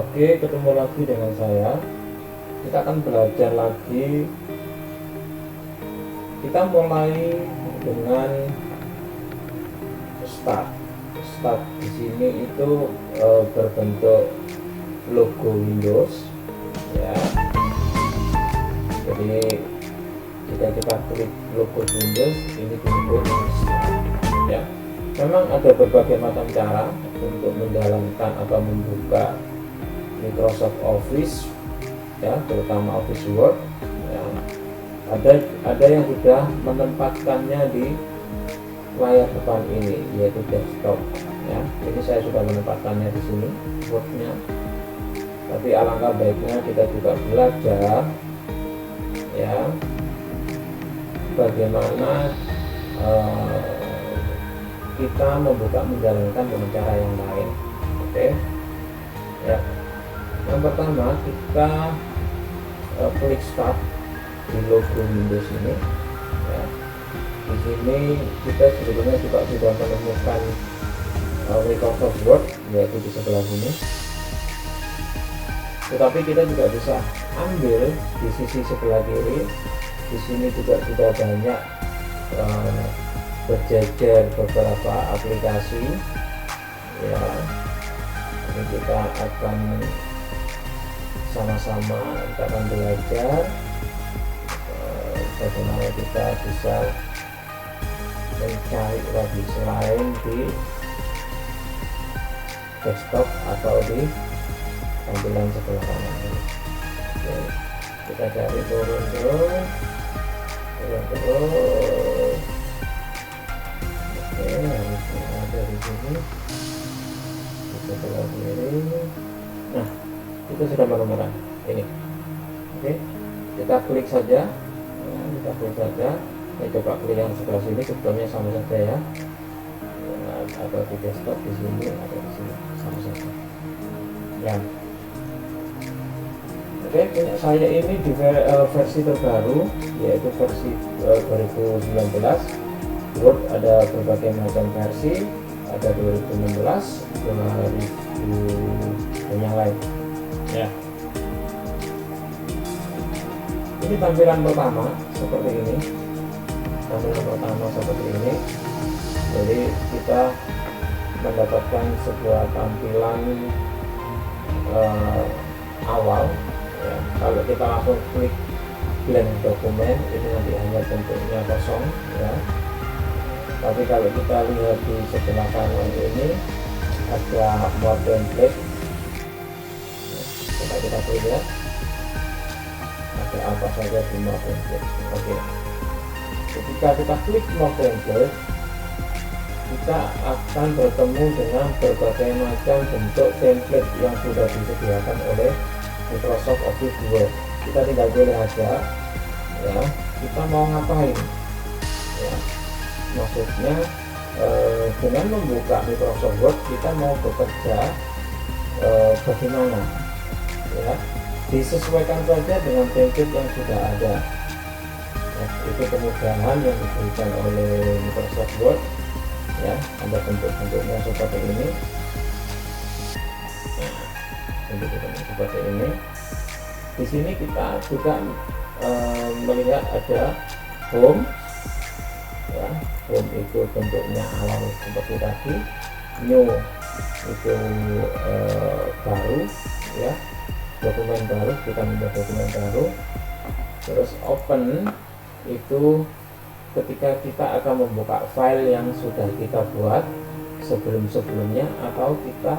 Oke, ketemu lagi dengan saya. Kita akan belajar lagi. Kita mulai dengan start. Start di sini itu berbentuk logo Windows, ya. Jadi jika kita klik logo Windows, ini disebut start, ya. Memang ada berbagai macam cara untuk menjalankan atau membuka Microsoft Office, ya, terutama Office Word, ya. Ada yang sudah menempatkannya di layar depan ini, yaitu desktop, ya. Jadi saya sudah menempatkannya di sini Word-nya. Tapi alangkah baiknya kita juga belajar, ya, bagaimana kita menjalankan dengan cara yang lain. Oke, ya. Yang pertama, kita klik start di logo Windows ini, ya. Di sini kita sebetulnya juga sudah menemukan Microsoft Word, yaitu di sebelah sini. Tetapi kita juga bisa ambil di sisi sebelah kiri. Di sini juga sudah banyak berjejer beberapa aplikasi, ya. Ini kita akan sama-sama belajar bagaimana kita bisa mencari lagi selain di desktop atau di tampilan sebelah kanan ini. Oke, kita cari turun terus. Oke, harusnya ada di sini di sebelah kiri. Nah, kita sudah menemukan ini. Oke, kita klik saja, Saya coba klik yang sebelah sini, sebetulnya sama saja, ya. Ada di desktop di sini, ada di sini, sama saja, ya. Oke, punya saya ini di versi terbaru, yaitu versi 2019. Word ada berbagai macam versi, ada 2016, 2000 dan yang lain, ya. Ini tampilan pertama seperti ini. Jadi kita mendapatkan sebuah tampilan awal, ya. Kalau kita langsung klik blank dokumen, ini nanti hanya bentuknya kosong, ya. Tapi kalau kita lihat di sebelah kanan ini ada more template. Coba kita lihat ada apa saja di more template. Oke, ketika kita klik more template, kita akan bertemu dengan berbagai macam bentuk template yang sudah disediakan oleh Microsoft Office Word. Kita tinggal pilih aja, ya, kita mau ngapain, ya. Maksudnya dengan membuka Microsoft Word kita mau bekerja bagaimana, ya. Disesuaikan saja dengan template yang sudah ada. Nah, itu kemudahan yang diberikan oleh Microsoft Word, ya. Ada bentuk-bentuknya seperti ini. Bentuk-bentuknya seperti ini. Di sini kita juga melihat ada home, ya. Home itu bentuknya awal seperti tadi. New itu baru, ya. Dokumen baru, kita membuat dokumen baru. Terus open itu ketika kita akan membuka file yang sudah kita buat sebelum-sebelumnya, atau kita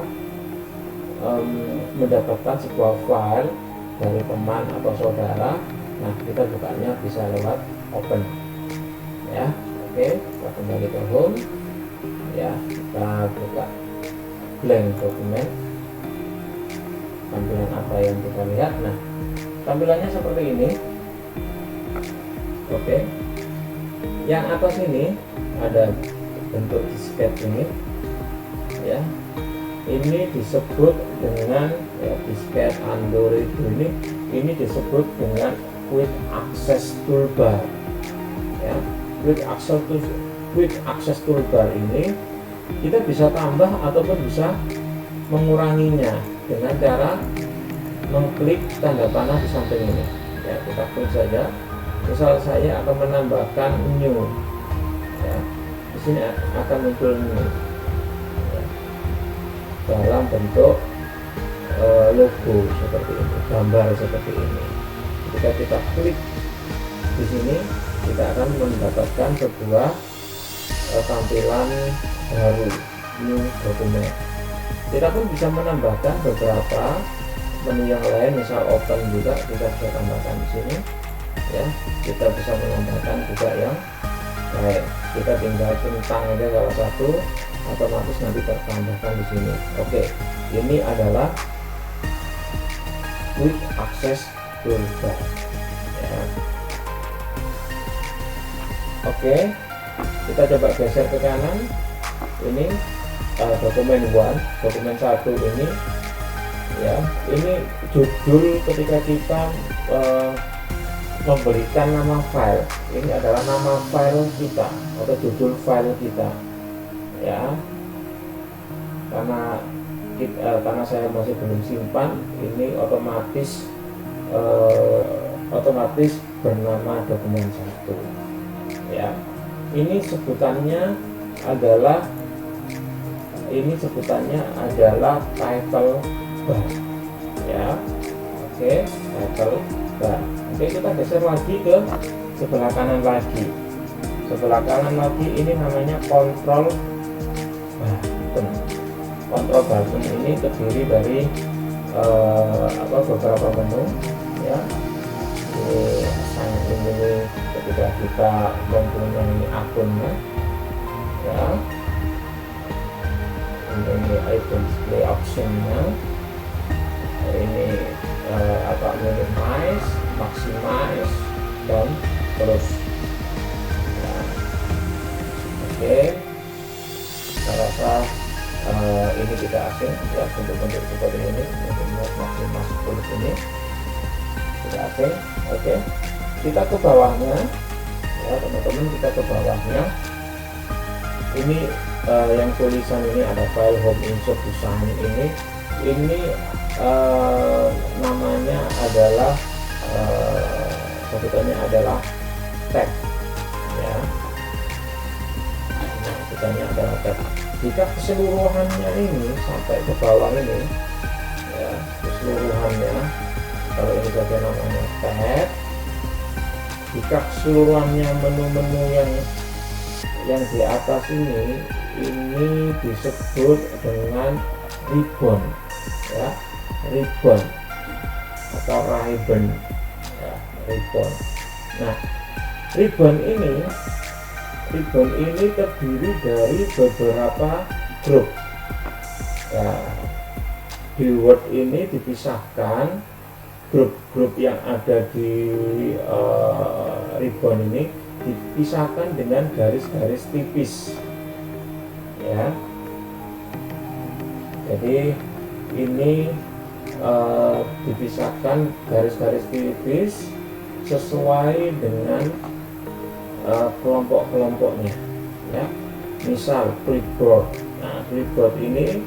mendapatkan sebuah file dari teman atau saudara. Nah, kita bukanya bisa lewat open, ya. Oke, kita kembali ke home, ya. Kita buka blank dokumen. Tampilan apa yang kita lihat? Nah, tampilannya seperti ini. Oke, yang atas ini ada bentuk disket ini, ya. Ini disebut dengan, ya, disket Android ini disebut dengan Quick Access Toolbar, ya. Quick Access Toolbar ini kita bisa tambah ataupun bisa menguranginya. dengan cara mengklik tanda panah di samping ini. Ya, kita klik saja. Misal saya akan menambahkan new, ya, di sini akan muncul new, ya, dalam bentuk logo seperti ini, gambar seperti ini. Ketika kita klik di sini, kita akan mendapatkan sebuah tampilan baru, new dokumen. Kita pun bisa menambahkan beberapa menu yang lain, misal open juga kita bisa tambahkan di sini. Ya, kita bisa menambahkan juga yang lain. Kita tinggal centang aja salah satu, otomatis nanti tertambahkan di sini. Oke, ini adalah quick access toolbar. Ya. Oke, kita coba geser ke kanan. Ini dokumen 1, dokumen 1 ini, ya, ini judul ketika kita memberikan nama file. Ini adalah nama file kita atau judul file kita, ya. Karena saya masih belum simpan, ini otomatis bernama dokumen 1, ya. Ini sebutannya adalah title bar, ya. Oke, title bar. Oke, kita geser lagi ke sebelah kanan lagi. Sebelah kanan lagi ini namanya control button. Control button ini terdiri dari beberapa menu, ya. Ini ketika kita mempunyai akunnya, ya. Ini item display optionnya, ini minimize, maximize, dan terus, ya. Oke, saya rasa ini kita asing, ya, bentuk-bentuk seperti ini, minimize, maximize, terus ini kita asing. Oke, kita ke bawahnya, ya teman-teman, kita ke bawahnya. Ini yang tulisan ini ada file home insert design ini namanya adalah sebutannya adalah tag, ya. Sebutannya adalah tag. Jika keseluruhannya ini sampai ke bawah ini, ya, keseluruhannya, kalau ini saja namanya tag. Jika keseluruhannya menu-menu yang di atas ini disebut dengan ribbon, ya, ribbon atau ribbon, ya, ribbon. Nah, ribbon ini terdiri dari beberapa grup. Ya, di Word ini dipisahkan grup-grup yang ada di ribbon ini dipisahkan dengan garis-garis tipis, ya. Jadi ini dipisahkan garis-garis tipis sesuai dengan kelompok-kelompoknya, ya. Misal clipboard. Nah, clipboard ini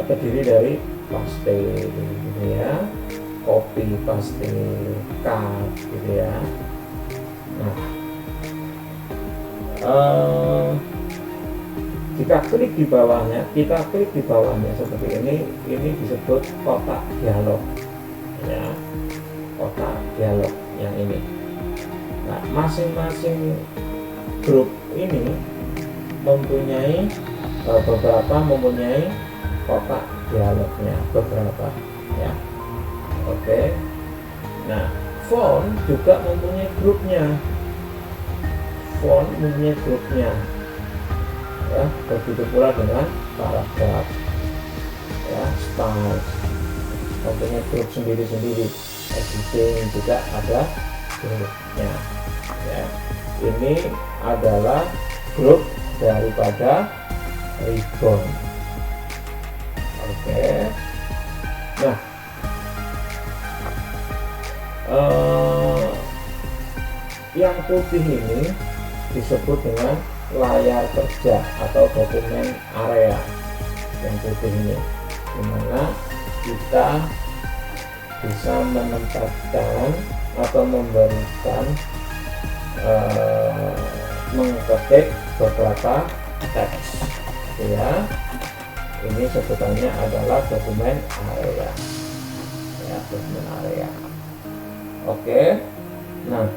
terdiri dari paste, gitu ya, copy, paste, cut, gitu ya. Nah, kita klik di bawahnya seperti ini disebut kotak dialog, ya, kotak dialog yang ini. Nah, masing-masing grup ini mempunyai kotak dialognya beberapa, ya. Oke. Nah, font juga mempunyai grupnya. Ya, begitu pula dengan paragraf, ya, style mempunyai grup sendiri-sendiri. Editing juga ada grupnya, ya. Ini adalah grup daripada ribbon. Oke. Nah, yang putih ini disebut dengan layar kerja atau dokumen area. Yang putih ini kita bisa menempatkan atau memberikan mengetik beberapa teks, ya. Ini sebutannya adalah dokumen area, ya, dokumen area. Oke, nah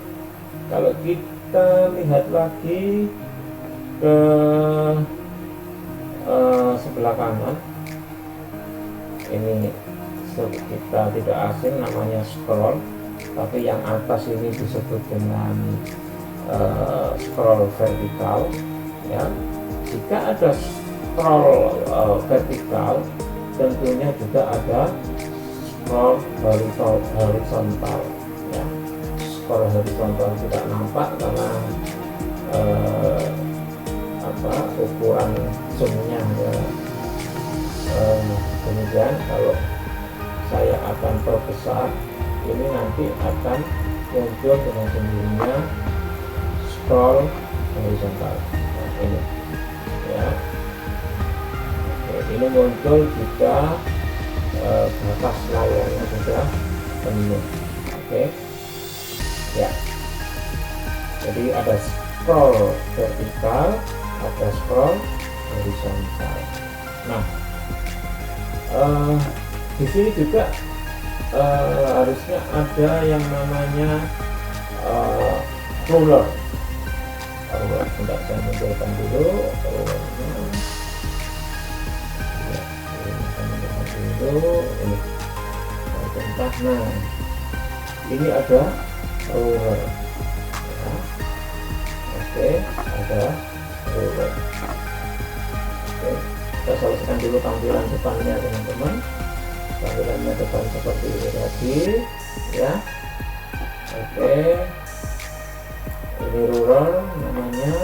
kalau kita lihat lagi ke sebelah kanan, ini kita tidak asing, namanya scroll, tapi yang atas ini disebut dengan scroll vertikal, ya. Jika ada scroll vertikal, tentunya juga ada scroll horizontal, ya. Scroll horizontal tidak nampak karena ukuran zoomnya, ya. Kemudian kalau saya akan perbesar, ini nanti akan muncul dengan sendirinya scroll horizontal. Nah, ini, ya. Oke, ini muncul jika batas layarnya sudah penuh. Oke, ya. Jadi ada scroll vertikal, ada scroll horizontal. Nah, di sini juga harusnya ada yang namanya ruler. Tidak, saya munculkan dulu rulernya. Ya, ini saya munculkan dulu. Ini perintah. Nah, ini ada ruler. Ya. Oke, ada ruler. Oke, kita selesaikan dulu tampilan depannya, teman-teman. Tampilannya depan seperti ini tadi, ya. Oke, ini ruler namanya.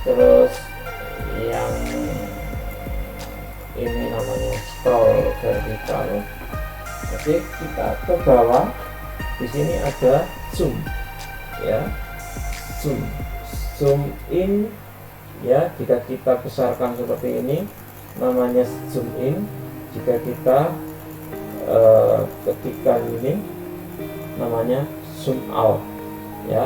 Terus yang ini namanya scroll vertikal. Oke, kita ke bawah. Di sini ada zoom, ya. Zoom in, ya. Jika kita besarkan seperti ini, namanya zoom in. Jika kita ketikkan ini, namanya zoom out, ya.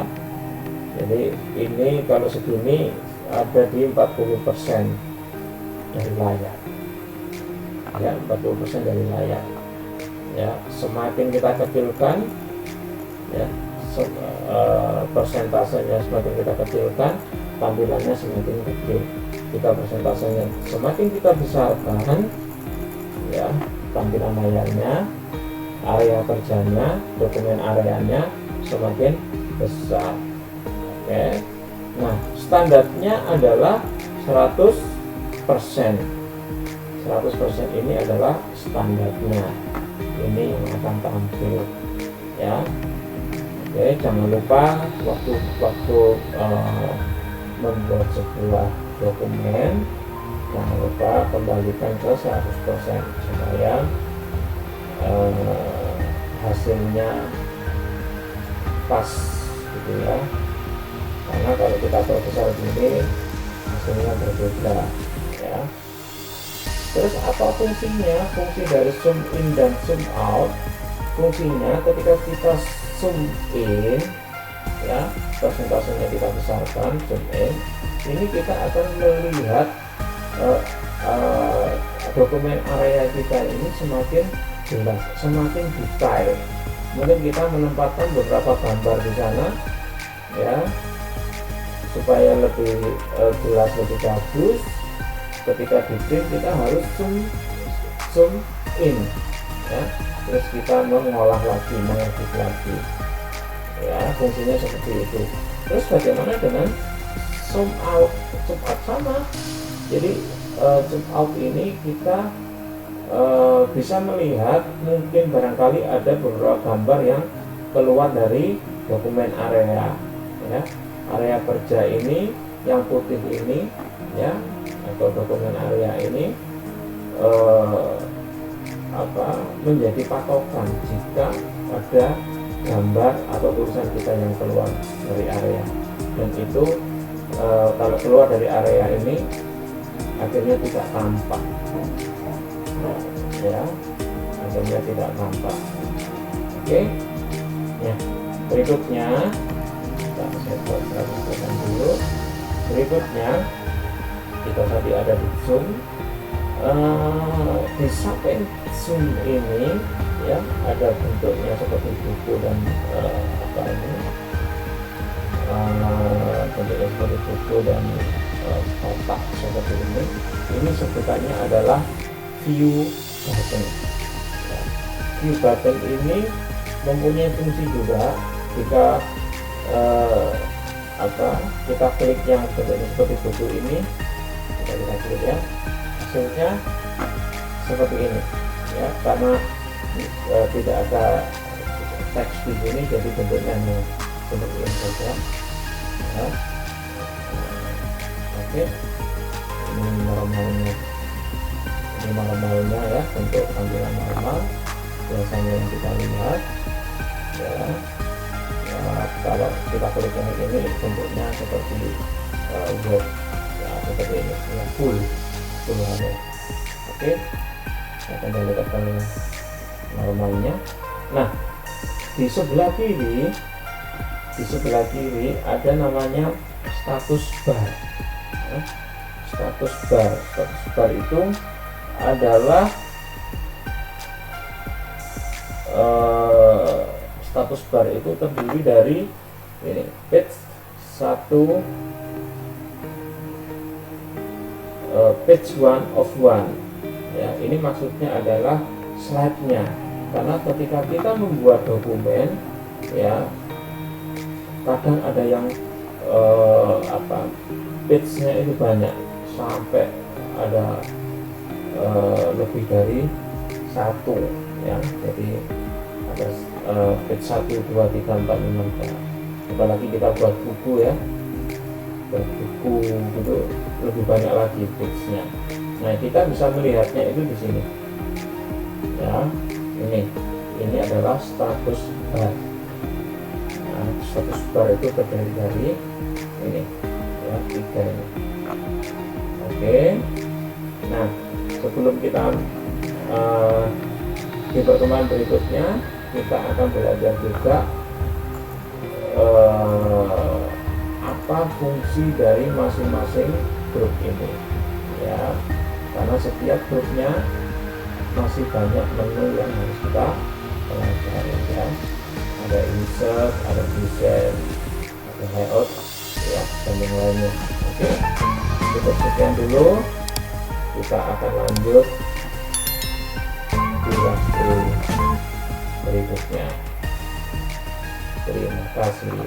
Jadi ini kalau segini ada di 40% dari layar, ya, 40% dari layar, ya. Semakin kita kecilkan, ya, persentasenya semakin kita kecilkan, tampilannya semakin kecil. Jika persentasenya semakin kita besarkan, ya, tampilan layarnya, area kerjanya, dokumen areanya semakin besar. Oke. Nah, standarnya adalah 100%. 100% ini adalah standarnya. Ini yang akan tampil, ya. Oke, jangan lupa waktu membuat sebuah dokumen, jangan lupa kembalikan ke 100% supaya hasilnya pas, gitu, ya. Karena kalau kita perbesar gini, hasilnya berbeda, ya. Terus apa fungsinya? Fungsi dari zoom in dan zoom out, fungsinya ketika kita zoom in, ya, persentasenya kita besarkan, zoom in, ini kita akan melihat dokumen area kita ini semakin jelas, semakin detail. Mungkin kita menempatkan beberapa gambar di sana, ya, supaya lebih jelas, lebih bagus. Ketika di print kita harus zoom in, ya. Terus kita mengolah lagi, mengedit lagi, ya. Fungsinya seperti itu. Terus bagaimana dengan zoom out? Zoom out sama. Jadi zoom out ini kita bisa melihat, mungkin barangkali ada beberapa gambar yang keluar dari dokumen area, ya. Area kerja ini yang putih ini, ya, atau dokumen area ini menjadi patokan jika ada gambar atau tulisan kita yang keluar dari area, dan itu kalau keluar dari area ini akhirnya tidak tampak, ya. hasilnya tidak nampak. Oke, ya berikutnya kita saya buat 100% dulu. Berikutnya kita tadi ada di zoom, di samping zoom ini ya ada bentuknya seperti buku dan apa ini bentuknya seperti buku dan kotak seperti ini. Ini sebutannya adalah view button. View button ini mempunyai fungsi juga. Jika kita klik yang bentuknya seperti buku ini, kita klik ya, hasilnya seperti ini ya, karena tidak ada teks di sini, jadi bentuknya hanya seperti ini saja ya. Oke, ini normalnya ya, bentuk tampilan normal biasanya yang kita lihat ya. Kalau kita klik yang ini bentuknya seperti web ya, seperti ini ya, full HTML. Oke, saya kembalikan ke normalnya. Nah, di sebelah kiri ada namanya status bar ya. Status bar itu adalah status bar itu terdiri dari ini, page 1, page 1 of 1 ya. Ini maksudnya adalah slide-nya, karena ketika kita membuat dokumen ya, kadang ada yang page-nya itu banyak, sampai ada lebih dari satu ya. Jadi ada page 1, 2, 3, 4, 5, 6. Apalagi kita buat buku ya, buat buku gitu lebih banyak lagi page-nya. Nah, kita bisa melihatnya itu di sini ya. Ini adalah status bar. Nah, status bar itu terdiri dari ini ya, 3 ini. Oke, nah sebelum kita di pertemuan berikutnya kita akan belajar juga apa fungsi dari masing-masing grup ini ya, karena setiap grupnya masih banyak menu yang harus kita pelajari ya. Ada insert, ada design, ada layout ya, dan yang lainnya. Oke, cukup sekian dulu, kita akan lanjut di waktu berikutnya. Terima kasih.